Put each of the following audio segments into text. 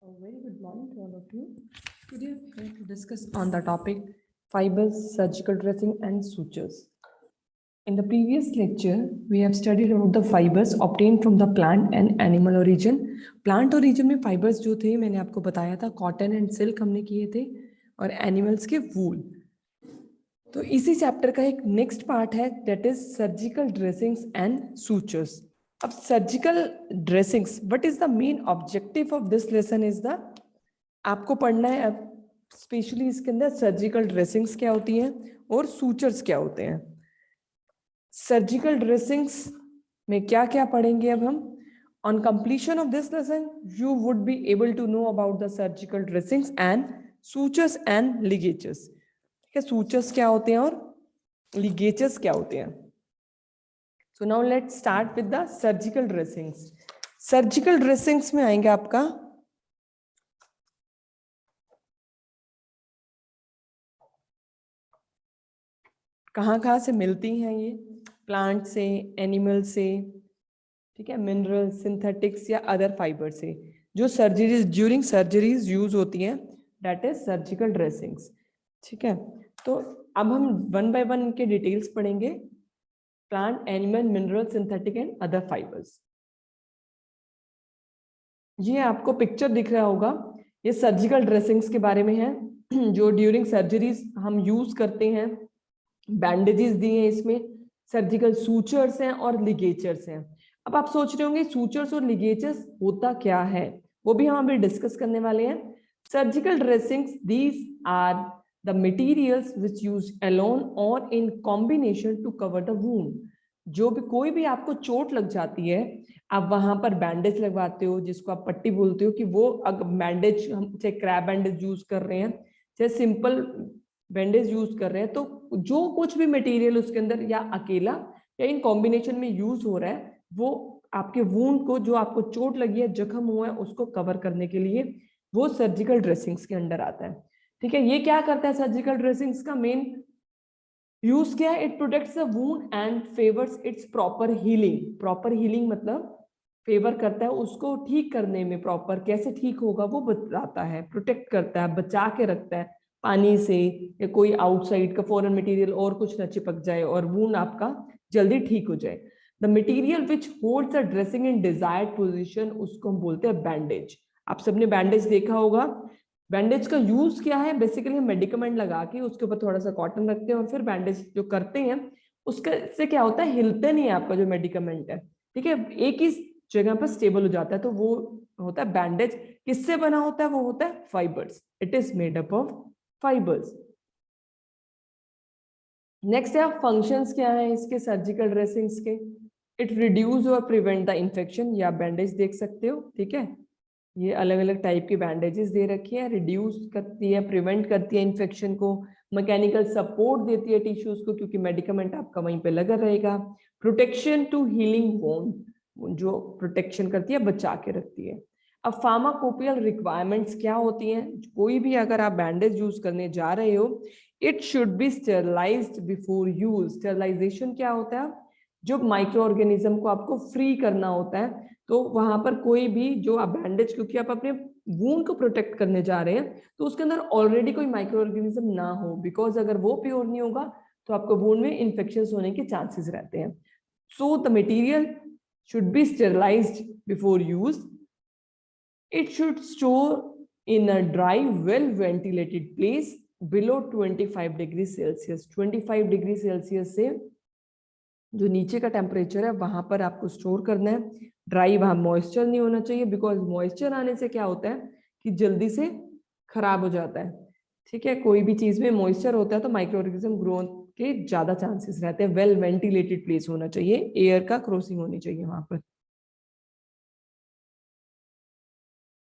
A very good morning to all of you. Today I'm going to discuss on the topic fibers, surgical dressing and sutures. In the previous lecture, we have studied about the fibers obtained from the plant and animal origin. Plant origin में fibers जो थे मैंने आपको बताया था cotton and silk हमने किए थे और animals के wool. तो इसी चैप्टर का एक नेक्स्ट पार्ट है that is surgical dressings and sutures. अब surgical dressings what is the main objective of this lesson is the आपको पढ़ना है अब स्पेशली इसके अंदर सर्जिकल ड्रेसिंग्स क्या होती हैं और सूचर्स क्या होते हैं. सर्जिकल ड्रेसिंग्स में क्या क्या पढ़ेंगे अब हम. On completion of this lesson you would be able to know about the surgical dressings and sutures and ligatures. Sutures क्या होते हैं और लिगेचर्स क्या होते हैं. So now let's start with the surgical dressings. Surgical dressings में आएंगे आपका कहाँ से मिलती हैं ये. प्लांट से, एनिमल से, ठीक है, मिनरल, सिंथेटिक्स या अदर फाइबर से जो सर्जरीज ड्यूरिंग सर्जरीज यूज होती हैं दैट इज सर्जिकल ड्रेसिंग्स. ठीक है, तो अब हम वन बाय वन इनके डिटेल्स पढ़ेंगे. Plant, animal, mineral, synthetic and other fibres. ये आपको पिक्चर दिख रहा होगा, ये सर्जिकल ड्रेसिंग्स के बारे में है जो ड्यूरिंग सर्जरीज हम यूज करते हैं. बैंडेजेस दिए हैं इसमें, सर्जिकल सूचर्स हैं और लिगेचर्स हैं. अब आप सोच रहे होंगे सूचर्स और लिगेचर्स होता क्या है, वो भी हम अभी डिस्कस करने वाले हैं. Surgical dressings these are the materials which used alone or in combination to cover the wound. जो भी कोई भी आपको चोट लग जाती है आप वहां पर बैंडेज लगवाते हो जिसको आप पट्टी बोलते हो कि वो अगर बैंडेज हम चाहे क्रैब बैंडेज यूज कर रहे हैं चाहे सिंपल बैंडेज यूज कर रहे हैं तो जो कुछ भी मटेरियल उसके अंदर या अकेला या इन कॉम्बिनेशन में यूज हो रहा है वो आपके वूंड को, जो आपको चोट लगी है, जख्म हुआ है, उसको कवर करने के लिए वो सर्जिकल ड्रेसिंग्स के अंडर आता है. ठीक है, ये क्या करता है सर्जिकल ड्रेसिंग्स का मेन यूज क्या है. It protects the wound and favours it's proper healing. Proper healing मतलब फेवर करता है उसको ठीक करने में. प्रॉपर कैसे ठीक होगा वो बताता है, प्रोटेक्ट करता है, बचा के रखता है पानी से या कोई आउटसाइड का फॉरेन मटेरियल और कुछ ना चिपक जाए और वुंड आपका जल्दी ठीक हो जाए. The material which holds the dressing in desired position उसको हम बोलते हैं बैंडेज. आप सबने बैंडेज देखा होगा. बैंडेज का यूज क्या है, बेसिकली हम मेडिकमेंट लगा के उसके ऊपर थोड़ा सा कॉटन रखते हैं और फिर बैंडेज जो करते हैं उसके से क्या होता है, हिलते नहीं है आपका जो मेडिकमेंट है. ठीक है, एक ही जगह पर स्टेबल हो जाता है, तो वो होता है बैंडेज. किससे बना होता है, वो होता है fibres. It is made up of fibres. Next है फंक्शंस क्या है इसके सर्जिकल ड्रेसिंग्स के. इट रिड्यूस और प्रिवेंट द इंफेक्शन. या बैंडेज देख सकते हो, ठीक है, ये अलग अलग टाइप की बैंडेजेस दे रखी है. रिड्यूस करती है, प्रिवेंट करती है इन्फेक्शन को, मैकेनिकल सपोर्ट देती है टिश्यूज को क्योंकि मेडिकमेंट आपका वहीं पे लगा रहेगा. प्रोटेक्शन टू हीलिंग वोन, जो प्रोटेक्शन करती है, बचा के रखती है. अब फार्माकोपियल रिक्वायरमेंट्स क्या होती हैं. कोई भी अगर आप बैंडेज यूज करने जा रहे हो it should be sterilised before use. Sterilisation क्या होता है, जो माइक्रो ऑर्गेनिज्म को आपको फ्री करना होता है. तो वहां पर कोई भी जो आप बैंडेज, क्योंकि आप अपने वूंड को प्रोटेक्ट करने जा रहे हैं तो उसके अंदर ऑलरेडी कोई माइक्रो ऑर्गेनिज्म ना हो, बिकॉज अगर वो प्योर नहीं होगा तो आपको वूंड में इन्फेक्शन होने के चांसेस रहते हैं. So the material should be sterilised before use. It should store in a dry well ventilated place below 25 degree Celsius. 25 degree Celsius से जो नीचे का टेम्परेचर है वहां पर आपको स्टोर करना है. ड्राई, वहां मॉइस्चर नहीं होना चाहिए बिकॉज मॉइस्चर आने से क्या होता है कि जल्दी से खराब हो जाता है. ठीक है, कोई भी चीज में मॉइस्चर होता है तो माइक्रो ऑर्गेनिज्म ग्रोथ के ज्यादा चांसेस रहते हैं. वेल वेंटिलेटेड प्लेस होना चाहिए, एयर का क्रॉसिंग होनी चाहिए वहां पर.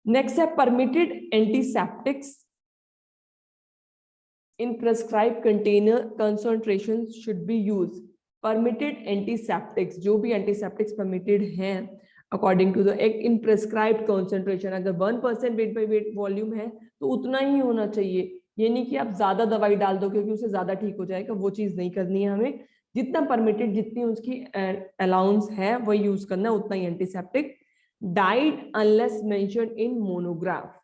नेक्स्ट है permitted antiseptics in prescribe container concentration should be use. Permitted antiseptics, जो भी एंटीसेप्टिक्स परमिटेड हैं अकॉर्डिंग टू द एक इन प्रेस्क्राइब्ड कंसंट्रेशन. अगर 1% वेट बाई वेट वॉल्यूम है तो उतना ही होना चाहिए. ये नहीं कि आप ज्यादा दवाई डाल दो क्योंकि उससे ज्यादा ठीक हो जाएगा, वो चीज नहीं करनी है हमें. जितना परमिटेड, जितनी उसकी अलाउंस है वही यूज करना है, उतना ही antiseptic. Dyed unless mentioned in monograph.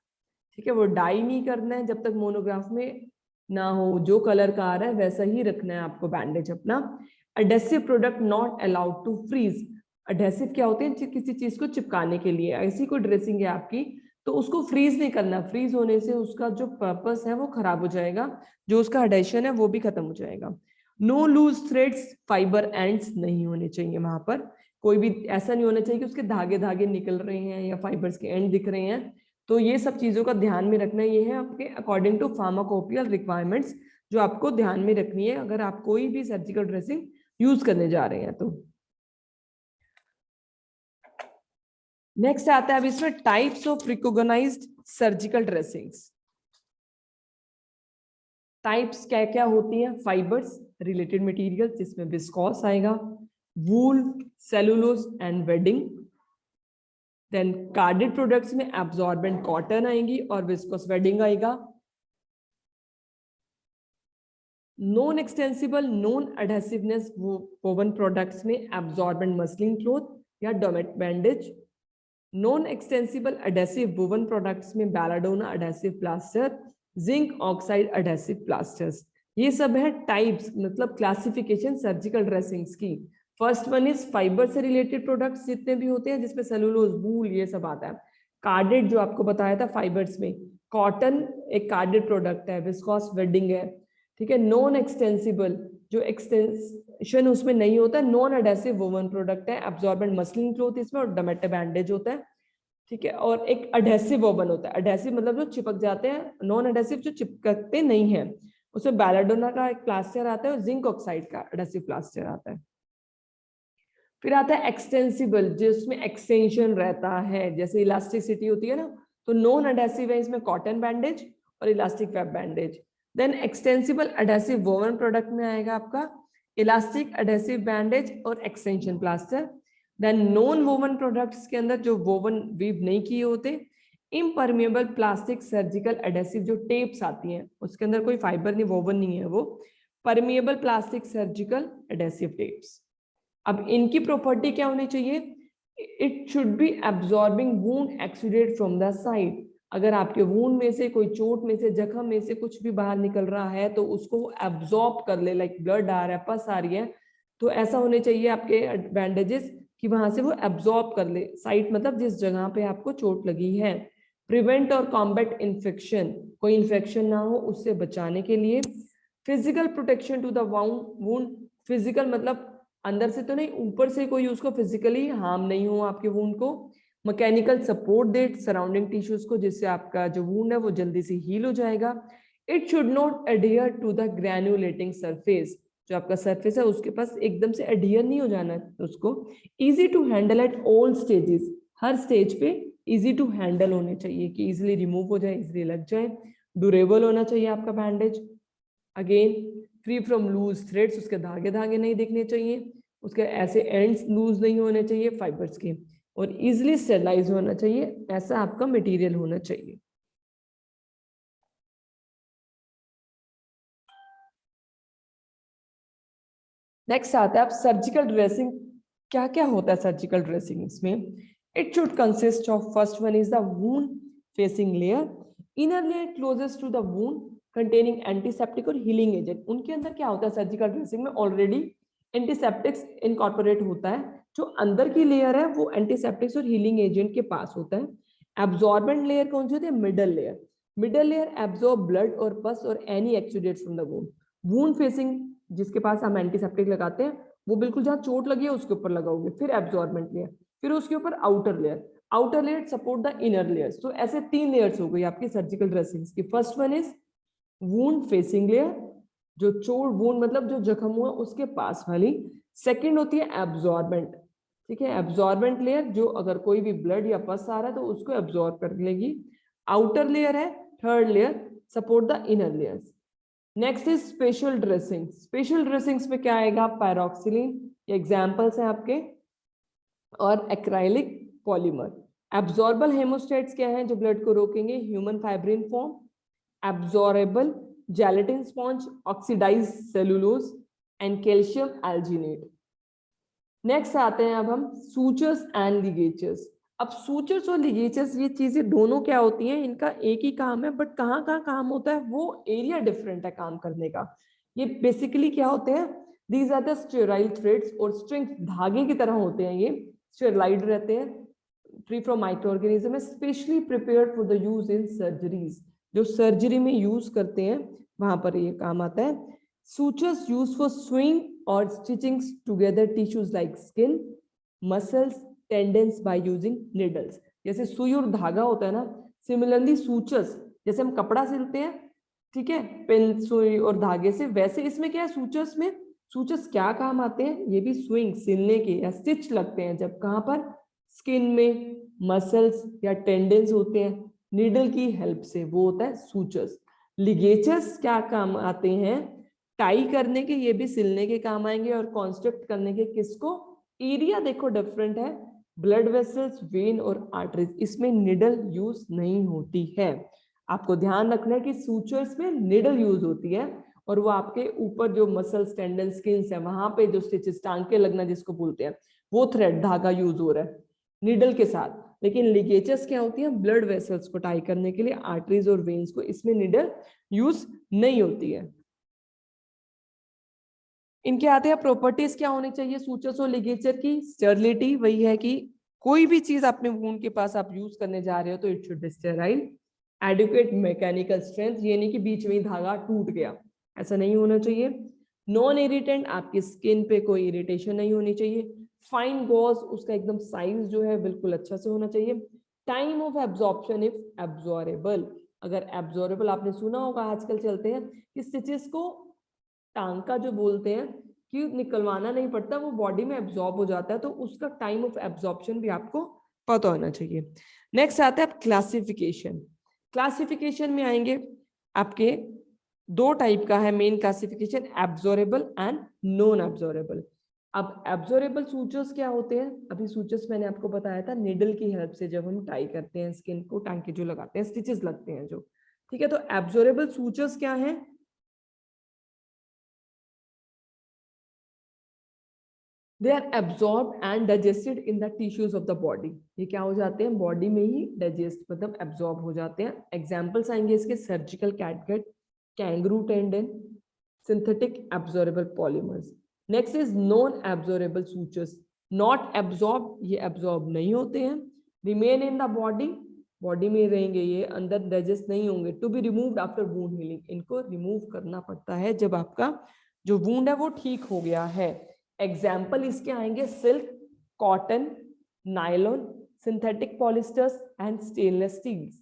ठीक है, वो डाई नहीं करना है जब तक मोनोग्राफ में ना हो, जो कलर का आ रहा है वैसा ही रखना है आपको बैंडेज अपना। Adhesive product not allowed to freeze. Adhesive क्या होते हैं, किसी चीज को चिपकाने के लिए। ऐसी कोई ड्रेसिंग है आपकी तो उसको फ्रीज नहीं करना, फ्रीज होने से उसका जो पर्पस है वो खराब हो जाएगा, जो उसका अडेशन है वो भी खत्म हो जाएगा। No loose threads, fibre ends नहीं होने चाहिए वहां पर, कोई भी ऐसा नहीं होना चाहिए कि उसके धागे धागे निकल रहे हैं या फाइबर्स के एंड दिख रहे हैं। तो ये सब चीजों का ध्यान में रखना, ये है आपके अकॉर्डिंग टू फार्माकोपियल रिक्वायरमेंट्स जो आपको ध्यान में रखनी है अगर आप कोई भी सर्जिकल ड्रेसिंग यूज करने जा रहे हैं तो। नेक्स्ट आता है अब इसमें types of recognized surgical dressings. Types क्या क्या होती हैं, फाइबर्स, रिलेटेड मटेरियल जिसमें विस्कोस आएगा, wool, cellulose and wadding. Then carded products में एब्जॉर्बेंट कॉटन आएंगी और विस्कोस वेडिंग आएगा। Non extensible non adhesiveness woven products में एब्जॉर्बेंट मसलिन क्लॉथ या domette bandage. Non extensible adhesive woven products में belladonna adhesive plaster, zinc oxide adhesive plasters. ये सब है टाइप्स, मतलब क्लासिफिकेशन सर्जिकल ड्रेसिंग्स की। फर्स्ट वन इज फाइबर से related products जितने भी होते हैं जिसमें सेलुलोज, वूल, ये सब आता है। कार्डेड जो आपको बताया था फाइबर्स में, कॉटन एक कार्डेड प्रोडक्ट है, विस्कोस वेडिंग है, ठीक है। नॉन एक्सटेंसिबल जो एक्सटेंशन उसमें नहीं होता, नॉन एडेसिव वोवन प्रोडक्ट है, एब्जॉर्बेंट मसलिन क्लॉथ इसमें और डोमेटे बैंडेज होता है, ठीक है। और एक एडेसिव वोवन होता है, एडेसिव मतलब जो चिपक जाते हैं, नॉन एडेसिव जो चिपकते नहीं है, उसमें बैलाडोना का एक प्लास्टर आता है और जिंक ऑक्साइड का एडेसिव प्लास्टर आता है। फिर आता है एक्सटेंसिबल जिसमें एक्सटेंशन रहता है, जैसे इलास्टिसिटी होती है ना, तो नॉन एडेसिव है इसमें कॉटन बैंडेज और elastic web bandage. Then extensible adhesive woven product में आएगा आपका इलास्टिक एडेसिव बैंडेज और extension plaster. Then non woven products के अंदर जो वोवन वीव नहीं किए होते, इम्परमेबल प्लास्टिक सर्जिकल एडेसिव जो टेप्स आती हैं, उसके अंदर कोई फाइबर नहीं, वोवन नहीं है वो, permeable plastic surgical adhesive tapes. अब इनकी प्रॉपर्टी क्या होनी चाहिए, it should be absorbing wound exudate from the side. अगर आपके वूंड में से, कोई चोट में से, जख्म में से कुछ भी बाहर निकल रहा है तो उसको एब्जॉर्ब कर ले, लाइक ब्लड आ रहा है, पस आ रही है, तो ऐसा होने चाहिए आपके बैंडेजेस कि वहां से वो एब्जॉर्ब कर ले, साइट मतलब जिस जगह पे आपको चोट लगी है। प्रिवेंट और कॉम्बैट इन्फेक्शन, कोई इन्फेक्शन ना हो उससे बचाने के लिए। Physical protection to the wound, physical मतलब अंदर से तो नहीं, ऊपर से कोई उसको फिजिकली हार्म नहीं हो आपके वूंड को। मैकेनिकल सपोर्ट दे सराउंडिंग टिश्यूज को, जिससे आपका जो वूंड है वो जल्दी से हील हो जाएगा। It should not adhere to the granulating surface, जो आपका सरफेस है उसके पास एकदम से एडियर नहीं हो जाना उसको। Easy to handle at all stages, हर स्टेज पे इजी टू हैंडल होने चाहिए कि इजीली रिमूव हो जाए, इजीली लग जाए। ड्यूरेबल होना चाहिए आपका बैंडेज। Again free from loose threads, उसके धागे धागे नहीं दिखने चाहिए, उसके ऐसे एंड्स लूज नहीं होने चाहिए फाइबर्स के, और इजिली स्टेरलाइज होना चाहिए, ऐसा आपका मटेरियल होना चाहिए। नेक्स्ट आता है आप सर्जिकल ड्रेसिंग, क्या क्या होता है सर्जिकल ड्रेसिंग इसमें। It should consist of, first one is the wound facing layer, inner layer closest to the wound containing antiseptic और हीलिंग एजेंट। उनके अंदर क्या होता है सर्जिकल ड्रेसिंग में, ऑलरेडी एंटीसेप्टिक्स इनकॉर्पोरेट होता है, जो अंदर की लेयर है वो एंटीसेप्टिक्स और हीलिंग एजेंट के पास होता है। एब्जॉर्बेंट लेयर कौन सी होती है, middle layer. Middle layer absorb blood और पस और any exudates from the wound. Wound facing जिसके पास हम एंटीसेप्टिक लगाते हैं, वो बिल्कुल जहां चोट लगी है उसके ऊपर लगाओगे। फिर एब्जॉर्बेंट लेयर, फिर उसके ऊपर outer layer, outer layer support the inner layers. तो ऐसे 3 लेयर्स हो गई आपकी सर्जिकल ड्रेसिंग्स की। First one is wound facing layer, जो चोट, वूंड मतलब जो जख्म हुआ उसके पास वाली। सेकेंड होती है एब्जॉर्बेंट, ठीक है, एब्जॉर्बेंट लेयर जो अगर कोई भी ब्लड या पस आ रहा है तो उसको एब्जॉर्ब कर लेगी। आउटर लेयर है third layer, support the inner layers. Next is special dressing. Special dressings में क्या आएगा, पैरोक्सिलिन, ये एग्जांपल्स हैं आपके, और एक्राइलिक पॉलीमर। एब्जॉर्बल हेमोस्टेट्स क्या हैं जो ब्लड को रोकेंगे, human fibrin form, absorbable gelatin sponge, oxidise cellulose and calcium alginate. Next आते हैं अब हम सूचर्स एंड लिगेचर्स। अब सूचर्स और लिगेचर्स ये चीजें दोनों क्या होती हैं, इनका एक ही काम है, बट कहाँ कहाँ काम होता है वो एरिया डिफरेंट है काम करने का। ये बेसिकली क्या होते हैं, these are the sterile threads और स्ट्रिंग्स, धागे की तरह होते हैं, ये स्टेराइड रहते हैं, free from micro organism, specially prepared for the use in surgeries, जो सर्जरी में यूज करते हैं वहां पर ये काम आता है। सूचर्स यूज फॉर स्विंग और stitchings together tissues like skin, muscles, tendons by using needles. जैसे सुई और धागा होता है ना, सिमिलरली सूचर्स, जैसे हम कपड़ा सिलते हैं, ठीक है, पेन सुई और धागे से, वैसे इसमें क्या है सूचर्स में, सूचर्स क्या काम आते हैं, ये भी स्विंग सिलने के या स्टिच लगते हैं जब कहाँ पर, स्किन में, मसल्स या टेंडेंस होते हैं, नीडल की हेल्प से, वो होता है सूचर्स। लिगेचर्स क्या काम आते हैं, टाई करने के, ये भी सिलने के काम आएंगे, और कॉन्स्ट्रक्ट करने के, किसको, एरिया देखो डिफरेंट है, ब्लड वेसल्स, वेन और आर्टरीज, इसमें निडल यूज नहीं होती है। आपको ध्यान रखना है कि सूचर्स में निडल यूज होती है, और वो आपके ऊपर जो मसल्स, टेंडन, स्किन्स है, वहां पे जो स्टिचेस, टांके लगना जिसको बोलते हैं, वो थ्रेड, धागा यूज हो रहा है निडल के साथ। लेकिन लिगेचर्स क्या होती है, ब्लड वेसल्स को टाई करने के लिए, आर्टरीज और वेन्स को, इसमें निडल यूज नहीं होती है। इनके आते हैं प्रॉपर्टीज क्या होनी चाहिए सूचर्स और लिगेचर की, स्टेरिलिटी, वही है कि कोई भी चीज अपने वूंड के पास आप यूज करने जा रहे हो तो it should be sterile. Adequate mechanical strength, ये नहीं कि बीच में ही धागा टूट गया, ऐसा नहीं होना चाहिए। नॉन इरिटेंट, आपकी स्किन पे कोई इरिटेशन नहीं होनी चाहिए। फाइन गॉज, उसका एकदम साइज जो है बिल्कुल अच्छा से होना चाहिए। Time of absorption if absorbable, अगर एब्जॉर्बल आपने सुना होगा, आजकल चलते हैं कि स्टिचेस को टांका जो बोलते हैं कि निकलवाना नहीं पड़ता, वो बॉडी में एब्जॉर्ब हो जाता है, तो उसका टाइम ऑफ एब्जॉर्प्शन भी आपको पता होना चाहिए। नेक्स्ट आता है क्लासिफिकेशन। क्लासिफिकेशन में आएंगे आपके दो टाइप का है main classification, absorbable and non absorbable. अब एब्जॉर्बल सूचर्स क्या होते हैं, अभी सूचर्स मैंने आपको बताया था, निडल की हेल्प से जब हम टाई करते हैं स्किन को, टांके जो लगाते हैं, स्टिचेस लगते हैं जो, ठीक है। तो एब्जॉर्बल सूचर्स क्या है, they are absorb and digested in the tissues of the body, ये क्या हो जाते हैं, बॉडी में ही डाइजेस्ट मतलब एब्जॉर्ब हो जाते हैं। एग्जाम्पल्स आएंगे इसके, surgical catgut, kangaroo tendon, synthetic absorbable polymers. Next is non absorbable sutures, not absorb, ये एब्जॉर्ब नहीं होते हैं। Remain in the body, body में रहेंगे ये, अंदर डाइजेस्ट नहीं होंगे। To be removed after wound healing, इनको रिमूव करना पड़ता है जब आपका जो वूंड है वो ठीक हो गया है। एग्जाम्पल इसके आएंगे, silk, cotton, nylon, synthetic polyesters and stainless steels.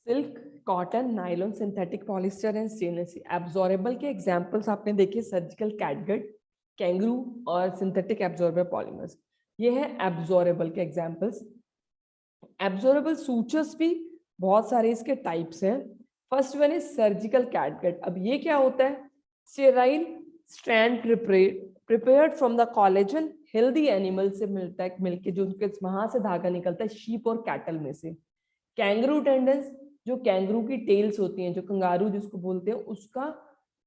Silk, cotton, nylon, synthetic polyester and stainless steel. Absorbable के एग्जांपल्स आपने देखे, सर्जिकल कैटगट, कैंगरू और सिंथेटिक एब्जॉर्बर पॉलीमर्स, ये है एब्जॉर्बल के एग्जांपल्स। एब्जॉर्बल सूचर्स भी बहुत सारे इसके टाइप्स हैं। First one is surgical catgut. अब ये क्या होता है, sterile strand prepared from the collagen, healthy animal से मिलता है, मिलके जो उनके वहां से धागा निकलता है, शीप और कैटल में से। कैंगरू टेंडन्स, जो कैंगरू की टेल्स होती हैं, जो कंगारू जिसको बोलते हैं, उसका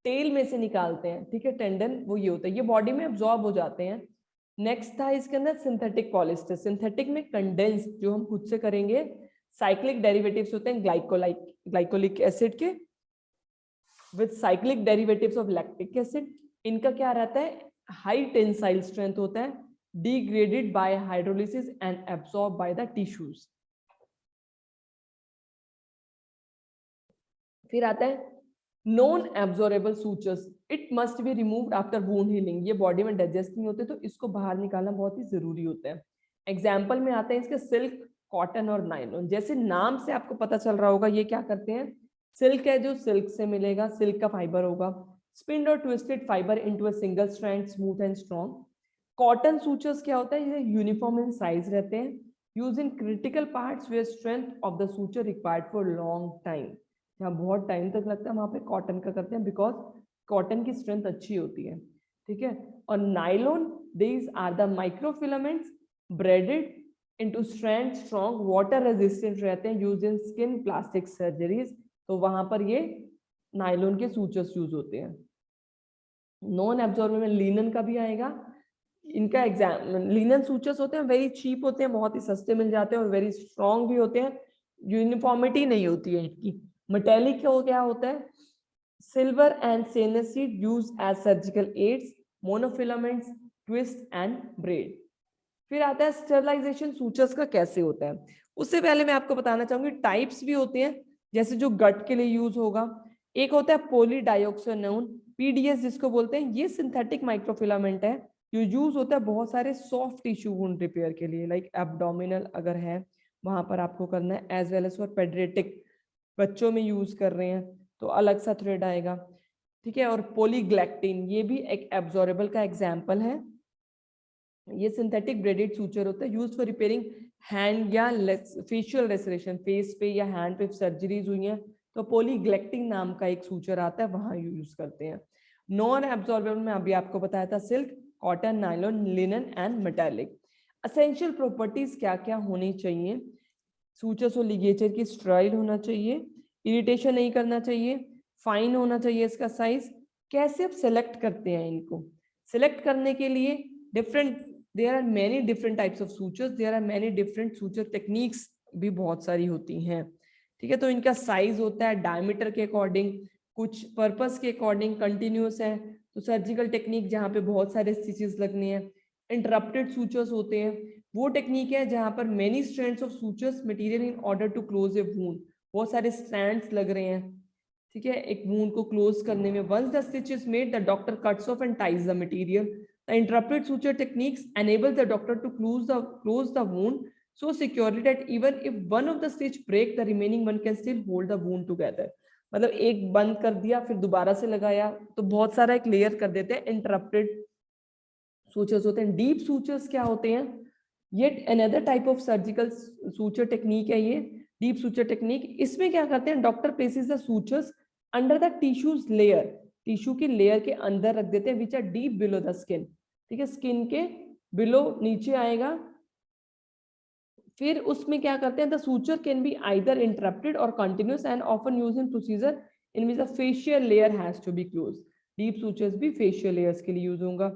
टेल में से निकालते हैं, ठीक है, टेंडन, वो ये होता है, ये बॉडी में एब्जॉर्ब हो जाते हैं। नेक्स्ट था इसके अंदर सिंथेटिक पॉलिस्टर। सिंथेटिक में कंडेंस, जो हम खुद से करेंगे, साइक्लिक डेरिवेटिव्स होते हैं ग्लाइकोलिक एसिड के, with cyclic derivatives of lactic acid. इनका क्या रहता है, हाई टेंसाइल स्ट्रेंथ होता है, degraded by hydrolysis and absorb by the tissues. फिर आता है non absorbable sutures, it must be removed after wound healing, ये बॉडी में डाइजेस्ट नहीं होते, तो इसको बाहर निकालना बहुत ही जरूरी होता है। एग्जाम्पल में आते हैं इसके सिल्क, कॉटन और नायलॉन। जैसे नाम से आपको पता चल रहा होगा, ये क्या करते हैं, सिल्क है जो सिल्क से मिलेगा, सिल्क का फाइबर होगा, स्पिन्ड और twisted fibre into a single strand, smooth and strong. Cotton sutures क्या होता है, ये यूनिफॉर्म इन साइज रहते हैं, use in critical parts where strength of the suture required for long time, जहाँ बहुत टाइम तक लगता है वहां पे कॉटन का करते हैं, बिकॉज कॉटन की स्ट्रेंथ अच्छी होती है। ठीक है। और nylon, these are the microfilaments braided into strands, strong water resistant रहते हैं, used in skin plastic surgeries। तो वहां पर ये नायलॉन के सूचर्स यूज होते हैं। नॉन एब्जॉर्बर में लिनन का भी आएगा। इनका एग्जाम, लिनन सूचर्स होते हैं, वेरी चीप होते हैं, बहुत ही सस्ते मिल जाते हैं और वेरी स्ट्रॉन्ग भी होते हैं, यूनिफॉर्मिटी नहीं होती है इनकी। मेटेलिक हो क्या होता है, silver and stainless steel use as surgical aids, monofilaments, twist and braid. फिर आता है स्टरलाइजेशन सूचर्स का कैसे होता है। उससे पहले मैं आपको बताना चाहूंगी टाइप्स भी होते हैं, जैसे जो गट के लिए यूज होगा। एक होता है पॉलीडाइऑक्सिनोन, पीडीएस जिसको बोलते हैं, ये सिंथेटिक माइक्रोफिलामेंट है, जो यूज होता है बहुत सारे सॉफ्ट टिश्यू वुंड रिपेयर के लिए, लाइक एब्डोमिनल अगर है वहां पर आपको करना है, as well as for paediatric, बच्चों में यूज कर रहे हैं तो अलग सा थ्रेड आएगा। ठीक है। और पॉलीग्लैक्टिन, ये भी एक एब्जॉर्बल का एग्जाम्पल है, ये सिंथेटिक ब्रेडेड सूचर होता है, यूज फॉर रिपेयरिंग हैंड या फेशियल रेस्टोरेशन, फेस पे या हैंड पे सर्जरीज हुई हैं तो पॉलीग्लैक्टिन नाम का एक सूचर आता है, वहां यूज करते हैं। नॉन एब्जॉर्बेबल में अभी आपको बताया था silk, cotton, nylon, linen and metallic. Essential properties क्या क्या होनी चाहिए, सूचर्स और लिगेचर की स्टेराइल होना चाहिए, इरिटेशन नहीं करना चाहिए, फाइन होना चाहिए इसका साइज। कैसे आप सेलेक्ट करते हैं इनको, सेलेक्ट करने के लिए different, there are many different types of sutures, there are many different suture techniques भी बहुत सारी होती हैं। ठीक है। तो इनका साइज होता है डायमीटर के अकॉर्डिंग, कुछ पर्पस के अकॉर्डिंग कंटिन्यूस है, तो सर्जिकल टेक्निक जहाँ पे बहुत सारे स्टिचेस लगने हैं। इंटरप्टेड सूचर्स होते हैं, वो टेक्निक है जहां पर many strands of sutures material in order to close a wound, बहुत सारे स्ट्रैंड्स लग रहे हैं, ठीक है, एक वूंड को क्लोज करने में। Once the stitch is made the doctor cuts off and ties the material. The interrupted suture techniques enables the doctor to close the wound so securely that even if one of the stitch break, the remaining one can still hold the wound together। मतलब एक बंद कर दिया फिर दोबारा से लगाया तो बहुत सारा एक लेयर कर देते हैं, इंटरप्टेड सूचर्स होते हैं। डीप सूचर्स क्या होते हैं, yet another type of surgical suture technique है ये डीप सूचर टेक्निक। इसमें क्या करते हैं, doctor places the sutures under the tissues layer, tissue की लेयर के अंदर रख देते हैं, which are deep below the skin. ठीक है, स्किन के बिलो नीचे आएगा। फिर उसमें क्या करते हैं, the suture can be either interrupted और continuous and often use in procedure in which the fascial layer has to be close. Deep sutures भी फेशियल लेयर्स के लिए यूज होगा।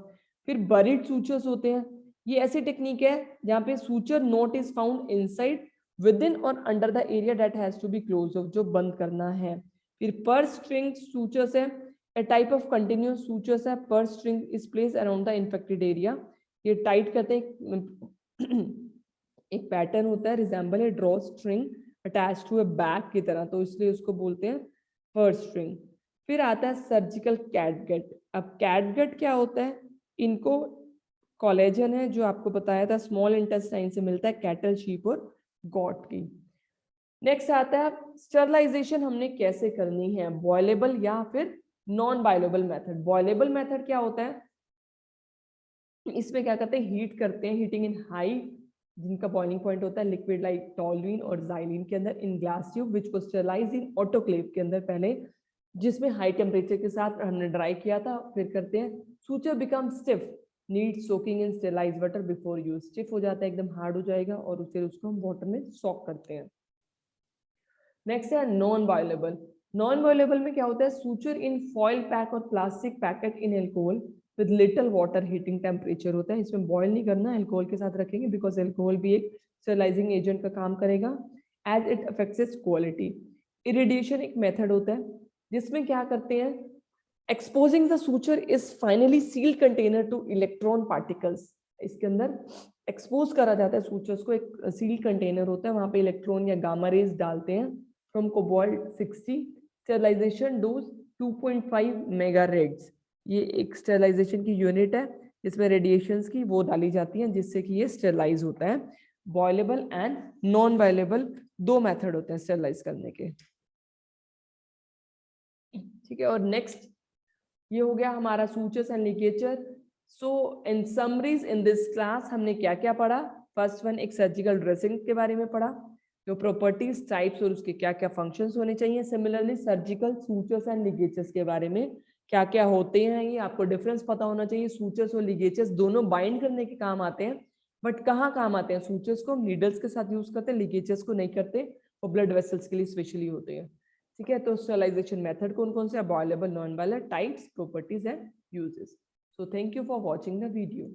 फिर बरीड सूचर्स होते हैं, ये ऐसी टेक्निक है जहाँ पे suture knot is found inside, within और under the area that has to be close, जो बंद करना है। फिर पर स्ट्रिंग सूचर्स है, a type of continuous sutures है, per string is placed around the infected area। ये tight करते हैं, एक पैटर्न होता है, रिजेंबल है draw string attach to a bag की तरह, तो इसलिए उसको बोलते हैं पर स्ट्रिंग। फिर आता है सर्जिकल कैटगट। अब कैटगट क्या होता है, इनको कोलेजन है जो आपको बताया था स्मॉल इंटेस्टाइन से मिलता है, कैटल, शीप और गॉट की। नेक्स्ट आता है स्टरलाइजेशन हमने कैसे करनी है, बॉयलेबल या फिर नॉन बॉयलेबल मेथड। बॉयलेबल मेथड क्या होता है, इसमें क्या करते हैं, हीट करते हैं, हीटिंग इन हाई, जिनका बॉइलिंग पॉइंट होता है लिक्विड लाइक टोलुइन और जाइलिन के अंदर, इन ग्लास ट्यूब विच को स्टरलाइज इन ऑटोक्लेव के अंदर पहले, जिसमें हाई टेम्परेचर के साथ हमने ड्राई किया था। फिर करते हैं suture become stiff, need soaking in sterilize water before use. Stiff हो जाता है, एकदम हार्ड हो जाएगा और फिर उसको हम वाटर में सॉक करते हैं। नेक्स्ट है नॉन बॉयलेबल। नॉन बॉयलेबल में क्या होता है, सूचर इन फॉइल पैक और plastic packet in alcohol with little water, heating temperature होता है, इसमें बॉयल नहीं करना, एल्कोहल के साथ रखेंगे बिकॉज एल्कोहल भी एक स्टरलाइजिंग एजेंट का काम करेगा as it affects its quality. Irradiation एक मेथड होता है जिसमें क्या करते हैं, exposing the suture is finally sealed container to electron particles. इसके अंदर एक्सपोज करा जाता है सूचर्स को, एक सील्ड कंटेनर होता है, वहां पे इलेक्ट्रॉन या गामा रेज डालते हैं from cobalt 60। Sterilisation dose 2.5 mega rads, ये एक स्टरलाइजेशन की यूनिट है जिसमें रेडिएशंस की वो डाली जाती हैं जिससे कि ये स्टरलाइज होता है। बॉयलेबल एंड नॉन बॉयलेबल दो मेथड होते हैं स्टरलाइज करने के। ठीक है, और नेक्स्ट ये हो गया हमारा sutures and ligature. So in summaries in this class हमने क्या क्या पढ़ा, फर्स्ट वन एक सर्जिकल ड्रेसिंग के बारे में पढ़ा, जो प्रॉपर्टीज, टाइप्स और उसके क्या क्या फंक्शंस होने चाहिए। सिमिलरली सर्जिकल सूचर्स एंड लिगेचर्स के बारे में क्या क्या होते हैं, ये आपको डिफरेंस पता होना चाहिए। सूचर्स और लिगेचर्स दोनों बाइंड करने के काम आते हैं, बट कहाँ काम आते हैं? सूचर्स को हम नीडल्स के साथ यूज करते हैं, लिगेचर्स को नहीं करते, वो ब्लड वेसल्स के लिए स्पेशली होते हैं। ठीक है, तो स्टरलाइजेशन मेथड कौन कौन से हैं? Boilable, non boiler, types, properties and uses. So thank you for watching the video.